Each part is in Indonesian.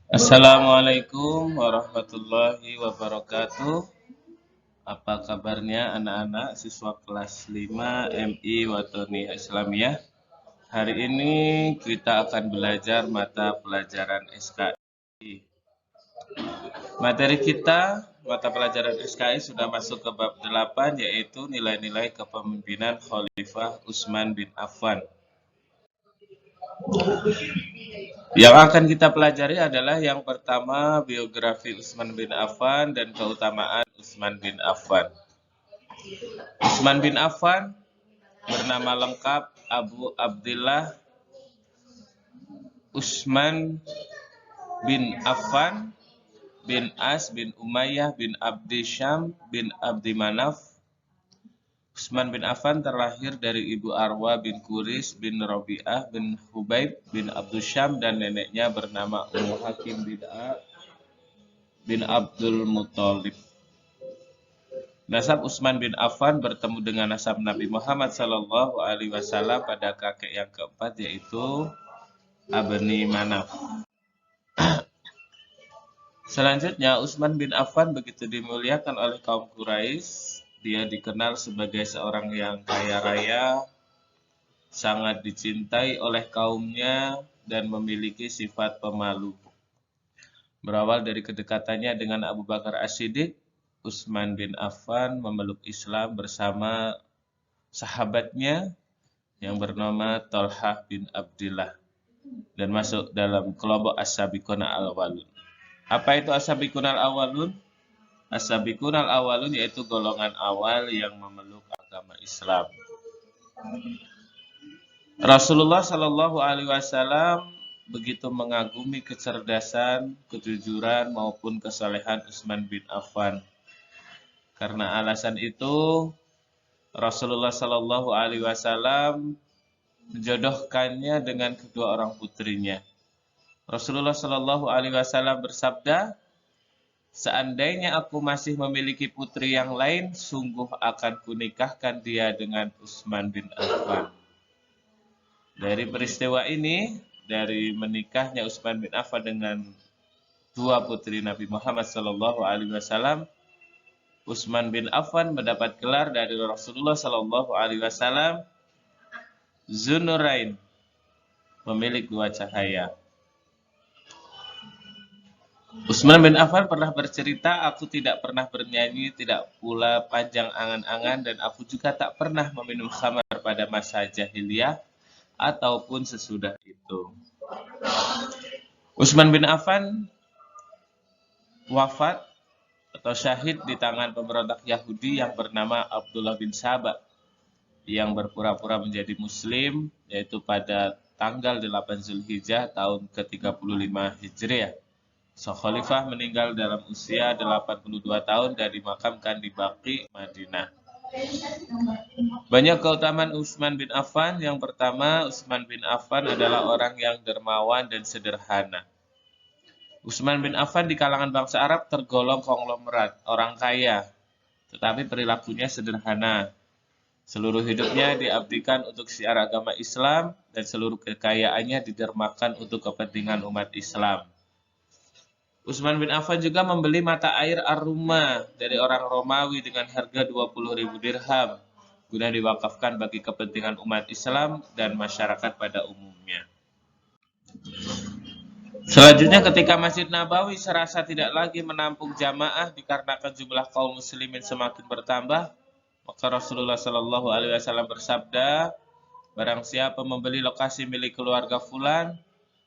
Assalamualaikum warahmatullahi wabarakatuh. Apa kabarnya anak-anak siswa kelas 5 MI Watoni Islamiyah? Hari ini kita akan belajar mata pelajaran SKI. Materi kita, mata pelajaran SKI sudah masuk ke bab 8, yaitu nilai-nilai kepemimpinan Khalifah Utsman bin Affan. Yang akan kita pelajari adalah yang pertama biografi Utsman bin Affan dan keutamaan Utsman bin Affan. Utsman bin Affan bernama lengkap Abu Abdillah Utsman bin Affan bin As bin Umayyah bin Abdi Syam bin Abdi Manaf. Utsman bin Affan terlahir dari ibu Arwa bin Kuris bin Rabi'ah bin Hubaib bin Abdul Syam dan neneknya bernama Ummu Hakim bin Abdul Muthalib. Nasab Utsman bin Affan bertemu dengan nasab Nabi Muhammad SAW pada kakek yang keempat, yaitu Abni Manaf. Selanjutnya, Utsman bin Affan begitu dimuliakan oleh kaum Quraisy. Dia dikenal sebagai seorang yang kaya raya, sangat dicintai oleh kaumnya, dan memiliki sifat pemalu. Berawal dari kedekatannya dengan Abu Bakar As-Siddiq, Utsman bin Affan memeluk Islam bersama sahabatnya yang bernama Thalhah bin Abdillah dan masuk dalam kelompok As-Sabiqun al-Awwalun. Apa itu As-Sabiqun al-Awwalun? As-Sabiqun al-Awwalun yaitu golongan awal yang memeluk agama Islam. Rasulullah Shallallahu Alaihi Wasallam begitu mengagumi kecerdasan, kejujuran maupun kesalehan Utsman bin Affan. Karena alasan itu, Rasulullah Shallallahu Alaihi Wasallam menjodohkannya dengan kedua orang putrinya. Rasulullah Shallallahu Alaihi Wasallam bersabda, "Seandainya aku masih memiliki putri yang lain, sungguh akan kunikahkan dia dengan Utsman bin Affan." Dari peristiwa ini, dari menikahnya Utsman bin Affan dengan dua putri Nabi Muhammad Shallallahu Alaihi Wasallam, Utsman bin Affan mendapat gelar dari Rasulullah Shallallahu Alaihi Wasallam, Dzunurain, pemilik dua cahaya. Utsman bin Affan pernah bercerita, "Aku tidak pernah bernyanyi, tidak pula panjang angan-angan, dan aku juga tak pernah meminum khamar pada masa jahiliyah ataupun sesudah itu." Utsman bin Affan wafat atau syahid di tangan pemberontak Yahudi yang bernama Abdullah bin Saba yang berpura-pura menjadi muslim, yaitu pada tanggal 8 Zulhijjah tahun ke-35 Hijriah. Khalifah meninggal dalam usia 82 tahun dan dimakamkan di Baqi, Madinah. Banyak keutamaan Utsman bin Affan. Yang pertama, Utsman bin Affan adalah orang yang dermawan dan sederhana. Utsman bin Affan di kalangan bangsa Arab tergolong konglomerat, orang kaya, tetapi perilakunya sederhana. Seluruh hidupnya diabdikan untuk syiar agama Islam dan seluruh kekayaannya didermakan untuk kepentingan umat Islam. Utsman bin Affan juga membeli mata air Ar-Rumah dari orang Romawi dengan harga 20.000 dirham guna diwakafkan bagi kepentingan umat Islam dan masyarakat pada umumnya. Selanjutnya, ketika Masjid Nabawi serasa tidak lagi menampung jamaah dikarenakan jumlah kaum muslimin semakin bertambah, maka Rasulullah Shallallahu Alaihi Wasallam bersabda, "Barang siapa membeli lokasi milik keluarga fulan,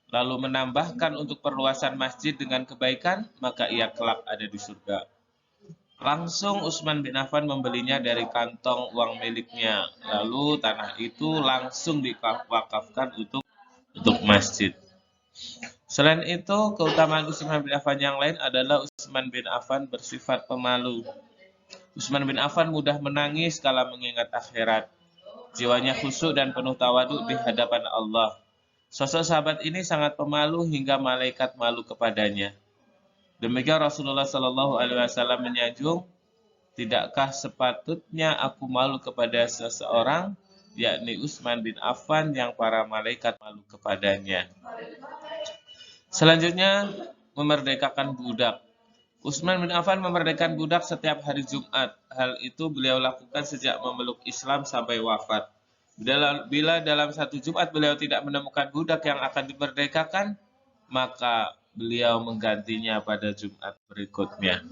lalu menambahkan untuk perluasan masjid dengan kebaikan, maka ia kelak ada di surga." Langsung Utsman bin Affan membelinya dari kantong uang miliknya, lalu tanah itu langsung diwakafkan untuk masjid. Selain itu, keutamaan Utsman bin Affan yang lain adalah Utsman bin Affan bersifat pemalu. Utsman bin Affan mudah menangis kala mengingat akhirat. Jiwanya khusyuk dan penuh tawadhu di hadapan Allah. Sosok sahabat ini sangat pemalu hingga malaikat malu kepadanya. Demikian Rasulullah Shallallahu Alaihi Wasallam menyanjung, "Tidakkah sepatutnya aku malu kepada seseorang, yakni Utsman bin Affan yang para malaikat malu kepadanya." Selanjutnya, memerdekakan budak. Utsman bin Affan memerdekakan budak setiap hari Jumat. Hal itu beliau lakukan sejak memeluk Islam sampai wafat. Bila dalam satu Jumat beliau tidak menemukan budak yang akan dimerdekakan, maka beliau menggantinya pada Jumat berikutnya.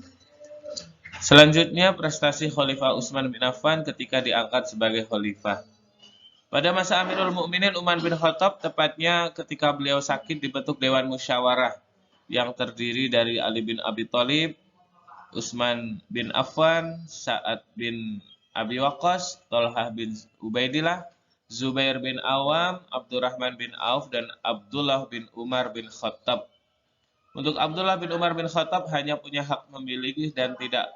Selanjutnya, prestasi Khalifah Utsman bin Affan ketika diangkat sebagai khalifah. Pada masa Amirul Mukminin Umar bin Khattab, tepatnya ketika beliau sakit, dibentuk Dewan Musyawarah yang terdiri dari Ali bin Abi Thalib, Utsman bin Affan, Sa'ad bin Abi Waqqas, Thalhah bin Ubaidillah, Zubair bin Awam, Abdurrahman bin Auf, dan Abdullah bin Umar bin Khattab. Untuk Abdullah bin Umar bin Khattab hanya punya hak memilih dan tidak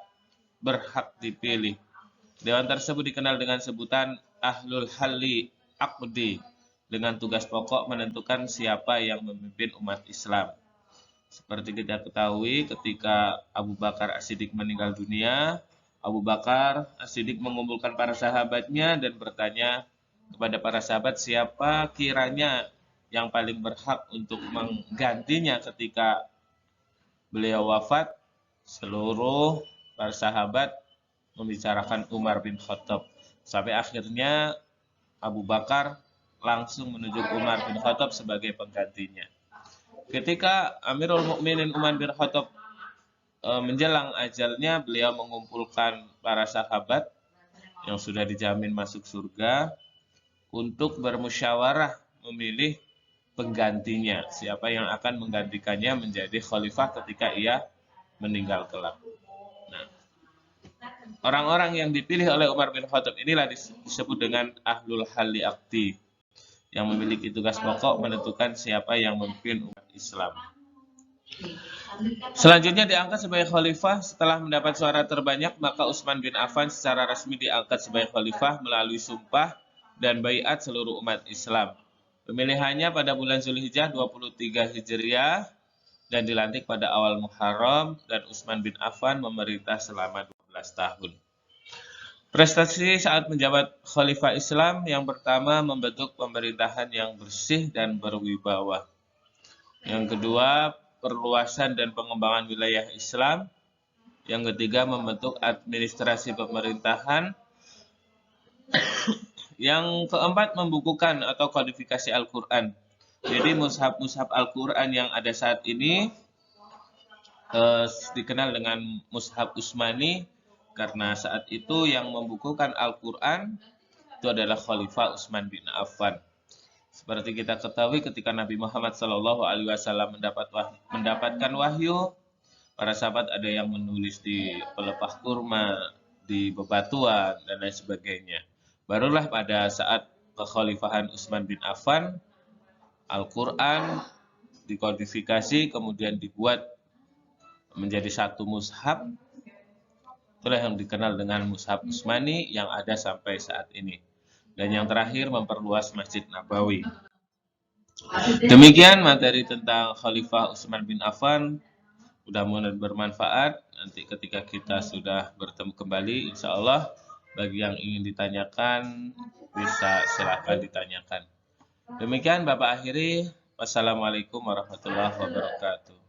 berhak dipilih. Dewan tersebut dikenal dengan sebutan Ahlul Halli Aqdi, dengan tugas pokok menentukan siapa yang memimpin umat Islam. Seperti kita ketahui, ketika Abu Bakar As-Siddiq meninggal dunia, Abu Bakar As-Siddiq mengumpulkan para sahabatnya dan bertanya kepada para sahabat siapa kiranya yang paling berhak untuk menggantinya ketika beliau wafat. Seluruh para sahabat membicarakan Umar bin Khattab. Sampai akhirnya Abu Bakar langsung menunjuk Umar bin Khattab sebagai penggantinya. Ketika Amirul Mukminin Umar bin Khattab menjelang ajalnya, beliau mengumpulkan para sahabat yang sudah dijamin masuk surga untuk bermusyawarah memilih penggantinya, siapa yang akan menggantikannya menjadi khalifah ketika ia meninggal kelak. Nah, orang-orang yang dipilih oleh Umar bin Khattab inilah disebut dengan Ahlul Halli Aqdi, yang memiliki tugas pokok menentukan siapa yang memimpin umat Islam. Selanjutnya diangkat sebagai khalifah setelah mendapat suara terbanyak, maka Utsman bin Affan secara resmi diangkat sebagai khalifah melalui sumpah dan baiat seluruh umat Islam. Pemilihannya pada bulan Zulhijjah 23 Hijriah dan dilantik pada awal Muharram, dan Utsman bin Affan memerintah selama 12 tahun. Prestasi saat menjabat khalifah Islam: yang pertama, membentuk pemerintahan yang bersih dan berwibawa. Yang kedua, perluasan dan pengembangan wilayah Islam. Yang ketiga, membentuk administrasi pemerintahan. Yang keempat, membukukan atau kodifikasi Al-Quran. Jadi mushaf-mushaf Al-Quran yang ada saat ini dikenal dengan mushaf Utsmani, karena saat itu yang membukukan Al-Quran itu adalah Khalifah Utsman bin Affan. Seperti kita ketahui, ketika Nabi Muhammad SAW mendapatkan wahyu, para sahabat ada yang menulis di pelepah kurma, di bebatuan, dan lain sebagainya. Barulah pada saat kekhalifahan Utsman bin Affan, Al-Quran dikodifikasi, kemudian dibuat menjadi satu mushaf. Itulah yang dikenal dengan mushaf Utsmani yang ada sampai saat ini. Dan yang terakhir, memperluas Masjid Nabawi. Demikian materi tentang Khalifah Utsman bin Affan. Mudah-mudahan bermanfaat. Nanti ketika kita sudah bertemu kembali, insya Allah, bagi yang ingin ditanyakan, bisa silakan ditanyakan. Demikian Bapak akhiri. Wassalamualaikum warahmatullahi wabarakatuh.